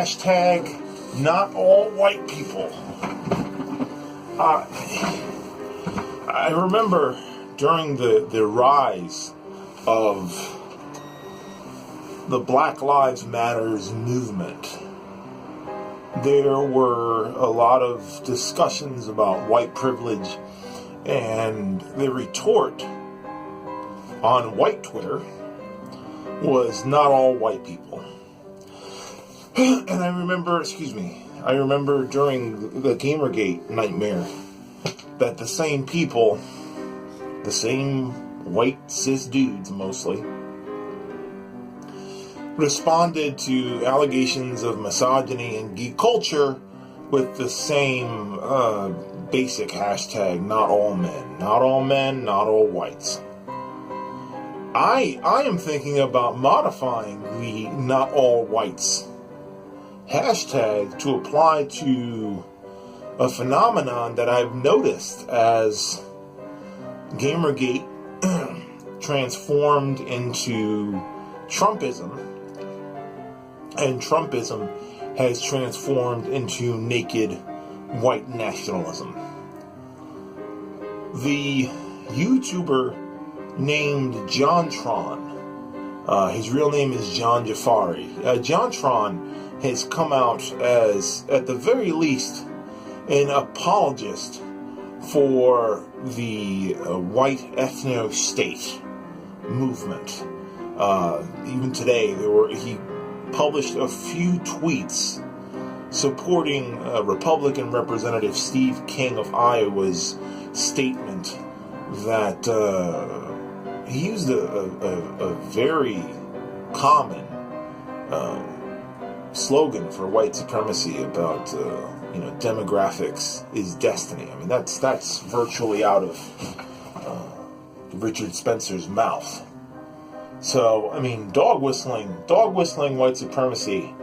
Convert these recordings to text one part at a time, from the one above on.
hashtag not all white people. I remember during the rise of the Black Lives Matters movement, there were a lot of discussions about white privilege, and the retort on white Twitter was not all white people. And I remember during the Gamergate nightmare that the same people, the same white cis dudes mostly, responded to allegations of misogyny and geek culture with the same basic hashtag, not all men, not all men, not all whites. I am thinking about modifying the not all whites hashtag to apply to a phenomenon that I've noticed as Gamergate transformed into Trumpism, and Trumpism has transformed into naked white nationalism. The YouTuber named JonTron, his real name is John Jafari. JonTron has come out as, at the very least, an apologist for the white ethno-state movement. Even today, he published a few tweets supporting Republican Representative Steve King of Iowa's statement that he used a very common slogan for white supremacy about demographics is destiny. I mean, that's virtually out of Richard Spencer's mouth. So, I mean, dog whistling white supremacy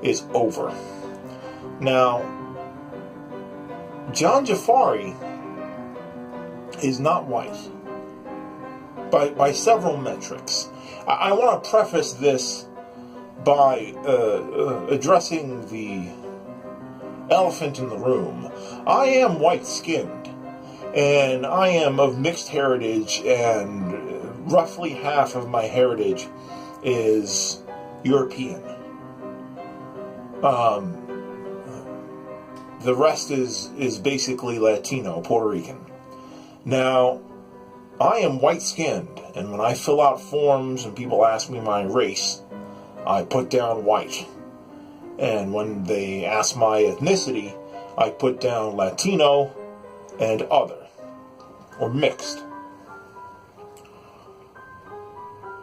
is over. Now, John Jafari is not white by several metrics. I want to preface this by addressing the elephant in the room. I am white-skinned, and I am of mixed heritage, and roughly half of my heritage is European. The rest is basically Latino, Puerto Rican. Now, I am white-skinned, and when I fill out forms and people ask me my race, I put down white. And when they ask my ethnicity, I put down Latino and other, or mixed.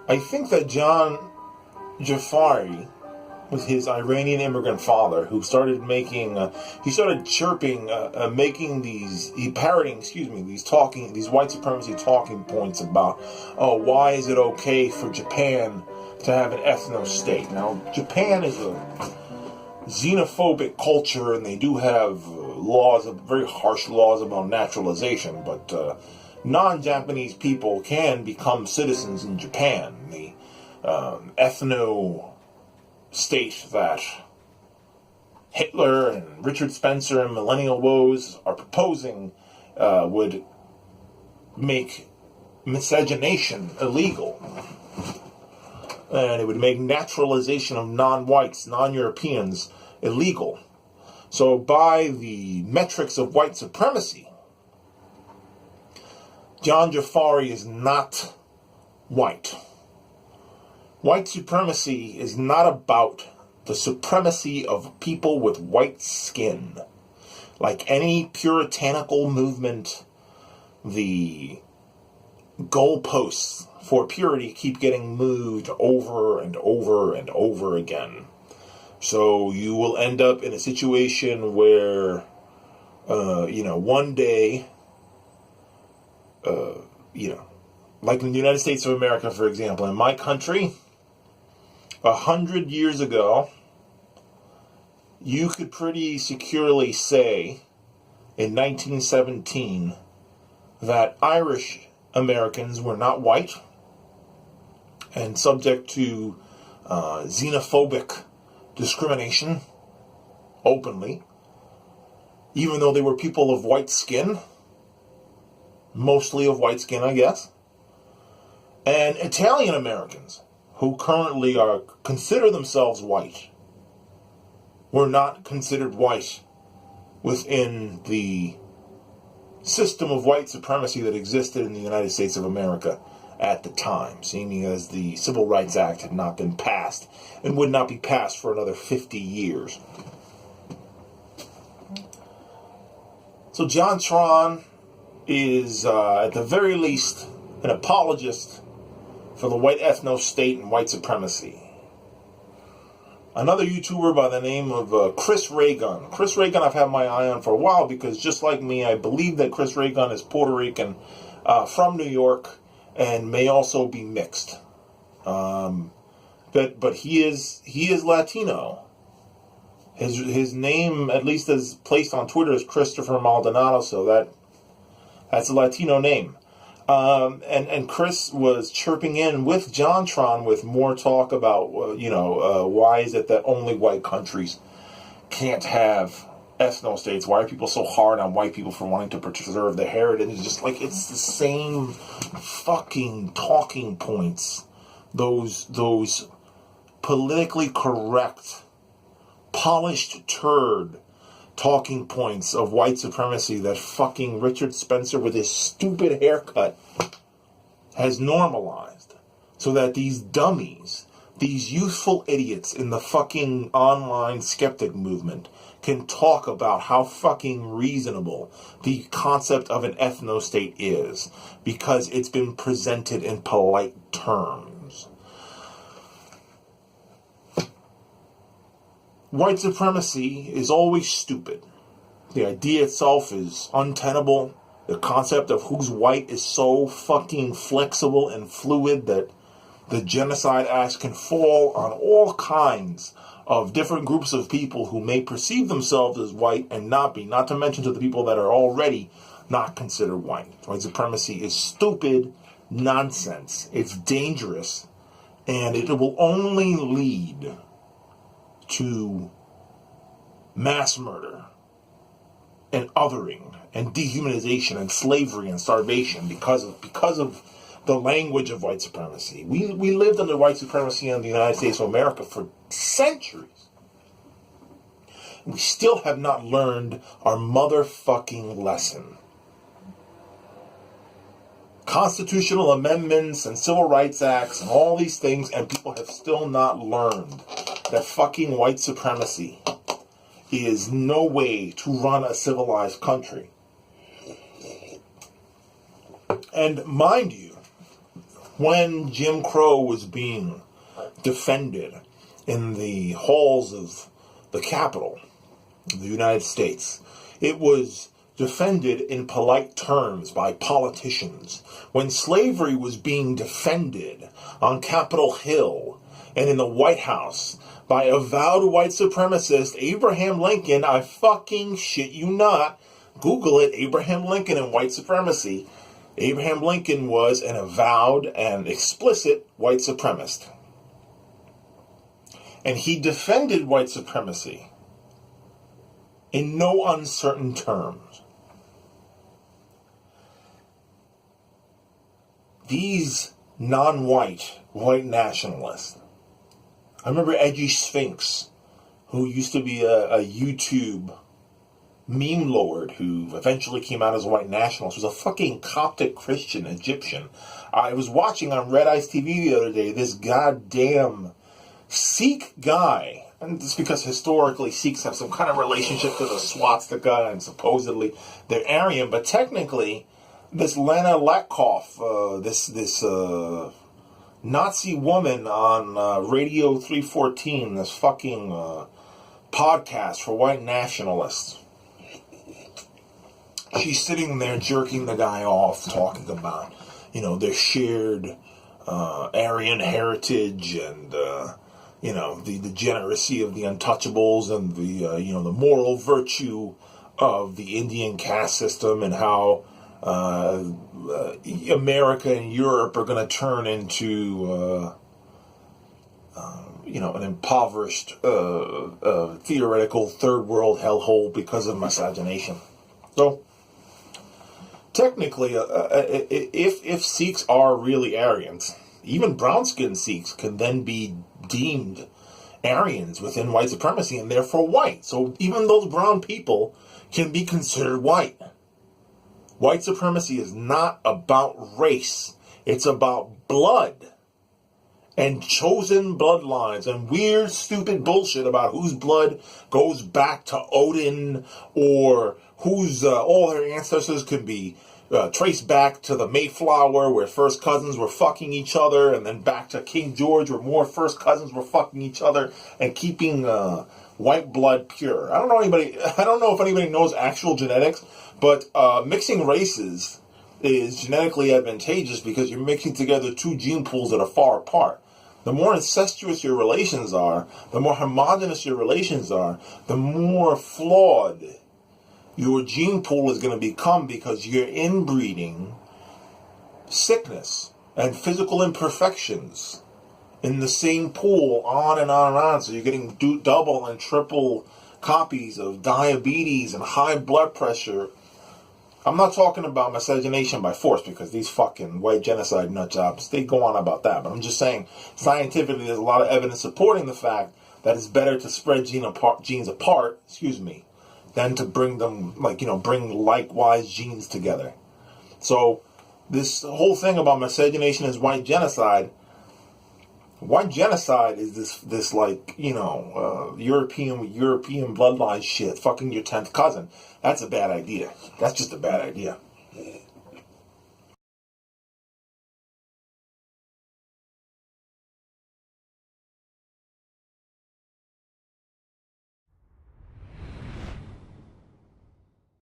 I think that John Jafari, with his Iranian immigrant father, who started making, parroting these white supremacy talking points about, why is it okay for Japan to have an ethno-state? Now, Japan is a xenophobic culture, and they do have very harsh laws about naturalization, but non-Japanese people can become citizens in Japan. The ethno-state that Hitler and Richard Spencer and Millennial Woes are proposing would make miscegenation illegal. And it would make naturalization of non-whites, non-Europeans, illegal. So by the metrics of white supremacy, John Jafari is not white. White supremacy is not about the supremacy of people with white skin. Like any puritanical movement, the goalposts for purity keep getting moved over and over and over again. So you will end up in a situation where, one day, like in the United States of America, for example, in my country, 100 years ago, you could pretty securely say, in 1917, that Irish Americans were not white and subject to xenophobic discrimination openly, even though they were people of white skin, mostly of white skin, I guess, and Italian Americans who currently consider themselves white were not considered white within the system of white supremacy that existed in the United States of America at the time, seeming as the Civil Rights Act had not been passed and would not be passed for another 50 years. So JonTron is, at the very least, an apologist for the white ethno-state and white supremacy. Another YouTuber by the name of Chris Raygun. Chris Raygun I've had my eye on for a while because, just like me, I believe that Chris Raygun is Puerto Rican, from New York, and may also be mixed. But he is Latino. His name, at least as placed on Twitter, is Christopher Maldonado, so that's a Latino name. And Chris was chirping in with JonTron with more talk about, why is it that only white countries can't have ethno-states? Why are people so hard on white people for wanting to preserve their heritage? It's just like, it's the same fucking talking points. Those politically correct, polished turd talking points of white supremacy that fucking Richard Spencer with his stupid haircut has normalized, so that these dummies, these youthful idiots in the fucking online skeptic movement can talk about how fucking reasonable the concept of an ethno-state is, because it's been presented in polite terms. White supremacy is always stupid. The idea itself is untenable. The concept of who's white is so fucking flexible and fluid that the genocide acts can fall on all kinds of different groups of people who may perceive themselves as white and not be, not to mention to the people that are already not considered white. White supremacy is stupid nonsense. It's dangerous, and it will only lead to mass murder and othering and dehumanization and slavery and starvation because of the language of white supremacy. We lived under white supremacy in the United States of America for centuries. We still have not learned our motherfucking lesson. Constitutional amendments and civil rights acts and all these things, and people have still not learned that fucking white supremacy is no way to run a civilized country. And mind you, when Jim Crow was being defended in the halls of the Capitol of the United States, it was defended in polite terms by politicians. When slavery was being defended on Capitol Hill and in the White House by avowed white supremacist Abraham Lincoln, I fucking shit you not, Google it, Abraham Lincoln and white supremacy. Abraham Lincoln was an avowed and explicit white supremacist. And he defended white supremacy in no uncertain terms. These non-white, white nationalists. I remember Edgy Sphinx, who used to be a YouTube meme lord who eventually came out as a white nationalist, was a fucking Coptic Christian Egyptian. I was watching on Red Ice TV the other day this goddamn Sikh guy, and it's because historically Sikhs have some kind of relationship to the swastika and supposedly they're Aryan, but technically this Lena Latkoff, this Nazi woman on Radio 314, this fucking podcast for white nationalists. She's sitting there jerking the guy off, talking about, their shared Aryan heritage and, the degeneracy of the untouchables and the moral virtue of the Indian caste system and how America and Europe are going to turn into, an impoverished, theoretical third world hellhole because of miscegenation. So, technically, if Sikhs are really Aryans, even brown-skinned Sikhs can then be deemed Aryans within white supremacy and therefore white. So even those brown people can be considered white. White supremacy is not about race. It's about blood and chosen bloodlines and weird, stupid bullshit about whose blood goes back to Odin or whose all their ancestors could be traced back to the Mayflower where first cousins were fucking each other, and then back to King George where more first cousins were fucking each other and keeping white blood pure. I don't know if anybody knows actual genetics, but mixing races is genetically advantageous because you're mixing together two gene pools that are far apart. The more incestuous your relations are, the more homogenous your relations are, the more flawed your gene pool is going to become, because you're inbreeding sickness and physical imperfections in the same pool, on and on and on. So you're getting double and triple copies of diabetes and high blood pressure. I'm not talking about miscegenation by force, because these fucking white genocide nut jobs, they go on about that. But I'm just saying, scientifically, there's a lot of evidence supporting the fact that it's better to spread genes apart, than to bring them, bring likewise genes together. So this whole thing about miscegenation is white genocide. White genocide is this European bloodline shit, fucking your 10th cousin. That's a bad idea. That's just a bad idea.